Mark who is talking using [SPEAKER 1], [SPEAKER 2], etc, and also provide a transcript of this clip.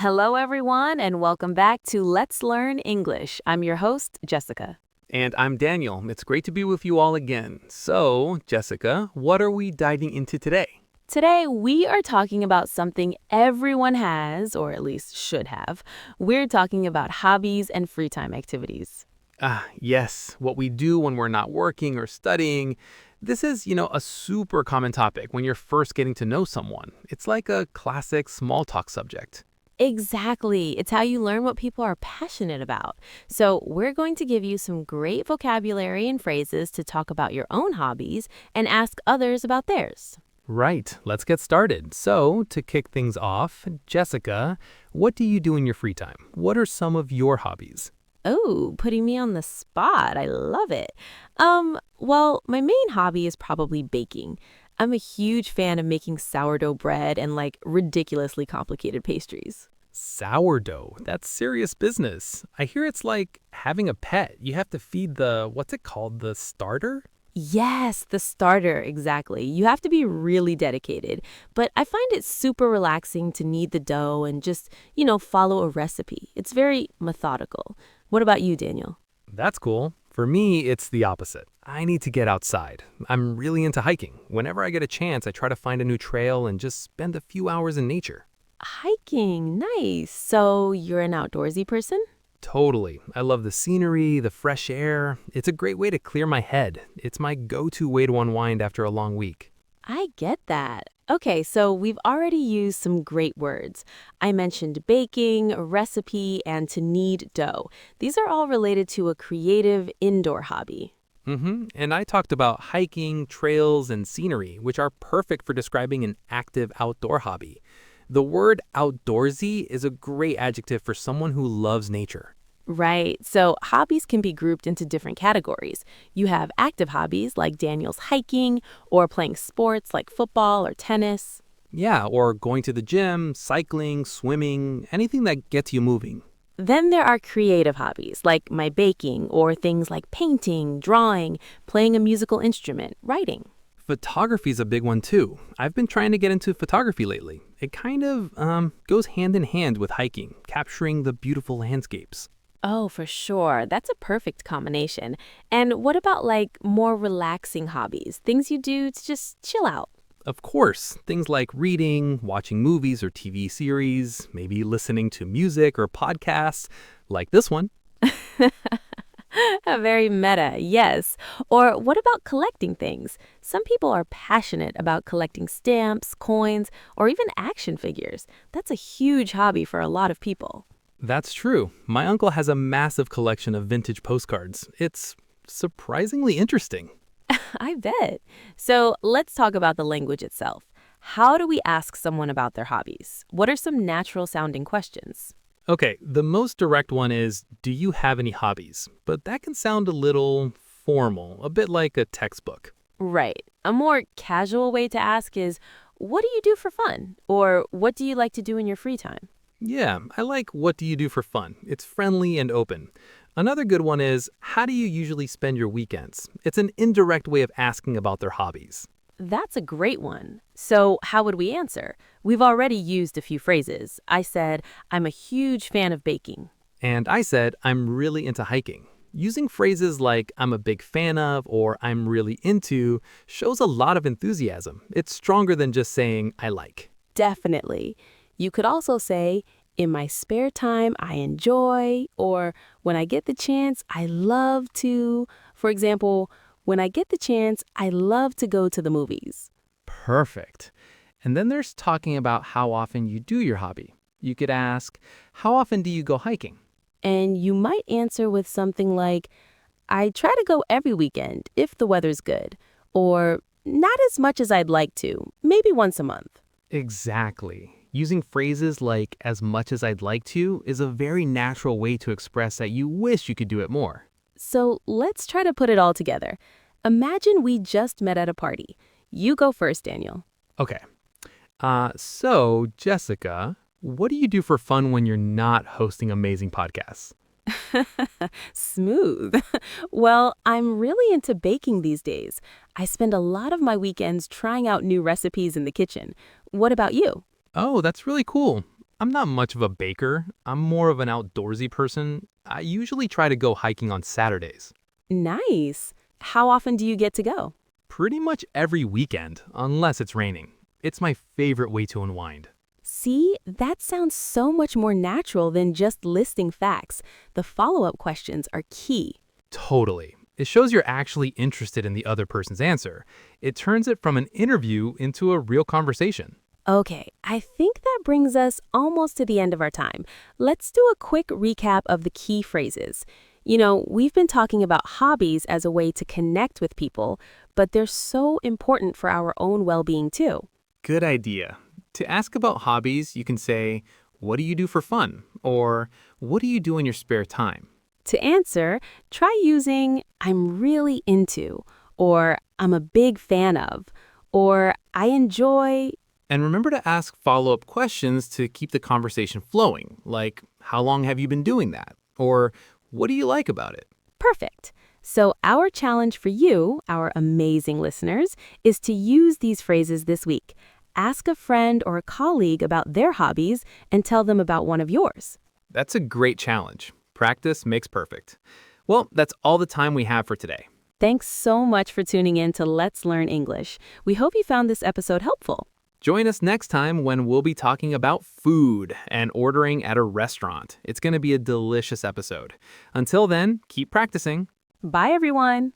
[SPEAKER 1] Hello, everyone, and welcome back to Let's Learn English. I'm your host, Jessica.
[SPEAKER 2] And I'm Daniel. It's great to be with you all again. So, Jessica, what are we diving into today?
[SPEAKER 1] Today, we are talking about something everyone has, or at least should have. We're talking about hobbies and free time activities.
[SPEAKER 2] Yes, what we do when we're not working or studying. This is, a super common topic when you're first getting to know someone. It's like a classic small talk subject.
[SPEAKER 1] Exactly. It's how you learn what people are passionate about. So, we're going to give you some great vocabulary and phrases to talk about your own hobbies and ask others about theirs.
[SPEAKER 2] Right, let's get started. So, to kick things off, Jessica, what do you do in your free time? What are some of your hobbies?
[SPEAKER 1] Oh, putting me on the spot. I love it. Well, my main hobby is probably baking. I'm a huge fan of making sourdough bread and like ridiculously complicated pastries.
[SPEAKER 2] Sourdough, that's serious business. I hear it's like having a pet. You have to feed what's it called, the starter?
[SPEAKER 1] Yes, the starter, exactly. You have to be really dedicated, but I find it super relaxing to knead the dough and just follow a recipe. It's very methodical. What about you, Daniel?
[SPEAKER 2] That's cool. For me, it's the opposite. I need to get outside. I'm really into hiking. Whenever I get a chance, I try to find a new trail and just spend a few hours in nature.
[SPEAKER 1] Hiking, nice. So you're an outdoorsy person?
[SPEAKER 2] Totally. I love the scenery, the fresh air. It's a great way to clear my head. It's my go-to way to unwind after a long week.
[SPEAKER 1] I get that. Okay, so we've already used some great words. I mentioned baking, a recipe, and to knead dough. These are all related to a creative indoor hobby.
[SPEAKER 2] And I talked about hiking, trails, and scenery, which are perfect for describing an active outdoor hobby. The word outdoorsy is a great adjective for someone who loves nature.
[SPEAKER 1] Right, so hobbies can be grouped into different categories. You have active hobbies like Daniel's hiking or playing sports like football or tennis.
[SPEAKER 2] Yeah, or going to the gym, cycling, swimming, anything that gets you moving.
[SPEAKER 1] Then there are creative hobbies like my baking or things like painting, drawing, playing a musical instrument, writing.
[SPEAKER 2] Photography is a big one too. I've been trying to get into photography lately. It kind of goes hand in hand with hiking, capturing the beautiful landscapes.
[SPEAKER 1] Oh, for sure. That's a perfect combination. And what about like more relaxing hobbies? Things you do to just chill out?
[SPEAKER 2] Of course, things like reading, watching movies or TV series, maybe listening to music or podcasts, like this one.
[SPEAKER 1] Very meta, yes. Or what about collecting things? Some people are passionate about collecting stamps, coins, or even action figures. That's a huge hobby for a lot of people.
[SPEAKER 2] That's true. My uncle has a massive collection of vintage postcards. It's surprisingly interesting.
[SPEAKER 1] I bet. So let's talk about the language itself. How do we ask someone about their hobbies? What are some natural sounding questions?
[SPEAKER 2] Okay, the most direct one is, do you have any hobbies? But that can sound a little formal, a bit like a textbook.
[SPEAKER 1] Right. A more casual way to ask is, what do you do for fun? Or what do you like to do in your free time?
[SPEAKER 2] Yeah, I like what do you do for fun? It's friendly and open. Another good one is, how do you usually spend your weekends? It's an indirect way of asking about their hobbies.
[SPEAKER 1] That's a great one. So, how would we answer? We've already used a few phrases. I said, I'm a huge fan of baking.
[SPEAKER 2] And I said, I'm really into hiking. Using phrases like I'm a big fan of or I'm really into shows a lot of enthusiasm. It's stronger than just saying I like.
[SPEAKER 1] Definitely. You could also say, in my spare time, I enjoy, or when I get the chance, I love to. For example, when I get the chance, I love to go to the movies.
[SPEAKER 2] Perfect. And then there's talking about how often you do your hobby. You could ask, how often do you go hiking?
[SPEAKER 1] And you might answer with something like, I try to go every weekend if the weather's good, or not as much as I'd like to, maybe once a month.
[SPEAKER 2] Exactly. Using phrases like as much as I'd like to is a very natural way to express that you wish you could do it more.
[SPEAKER 1] So let's try to put it all together. Imagine we just met at a party. You go first, Daniel.
[SPEAKER 2] Okay. So Jessica, what do you do for fun when you're not hosting amazing podcasts?
[SPEAKER 1] Smooth. Well, I'm really into baking these days. I spend a lot of my weekends trying out new recipes in the kitchen. What about you?
[SPEAKER 2] Oh, that's really cool. I'm not much of a baker. I'm more of an outdoorsy person. I usually try to go hiking on Saturdays.
[SPEAKER 1] Nice. How often do you get to go?
[SPEAKER 2] Pretty much every weekend, unless it's raining. It's my favorite way to unwind.
[SPEAKER 1] See, that sounds so much more natural than just listing facts. The follow-up questions are key.
[SPEAKER 2] Totally. It shows you're actually interested in the other person's answer. It turns it from an interview into a real conversation.
[SPEAKER 1] Okay, I think that brings us almost to the end of our time. Let's do a quick recap of the key phrases. We've been talking about hobbies as a way to connect with people, but they're so important for our own well-being too.
[SPEAKER 2] Good idea. To ask about hobbies, you can say, "What do you do for fun?" Or, "What do you do in your spare time?"
[SPEAKER 1] To answer, try using I'm really into, or I'm a big fan of, or I enjoy.
[SPEAKER 2] And remember to ask follow-up questions to keep the conversation flowing, like, "How long have you been doing that?" Or, "What do you like about it?"
[SPEAKER 1] Perfect. So our challenge for you, our amazing listeners, is to use these phrases this week. Ask a friend or a colleague about their hobbies and tell them about one of yours.
[SPEAKER 2] That's a great challenge. Practice makes perfect. Well, that's all the time we have for today.
[SPEAKER 1] Thanks so much for tuning in to Let's Learn English. We hope you found this episode helpful.
[SPEAKER 2] Join us next time when we'll be talking about food and ordering at a restaurant. It's going to be a delicious episode. Until then, keep practicing.
[SPEAKER 1] Bye, everyone.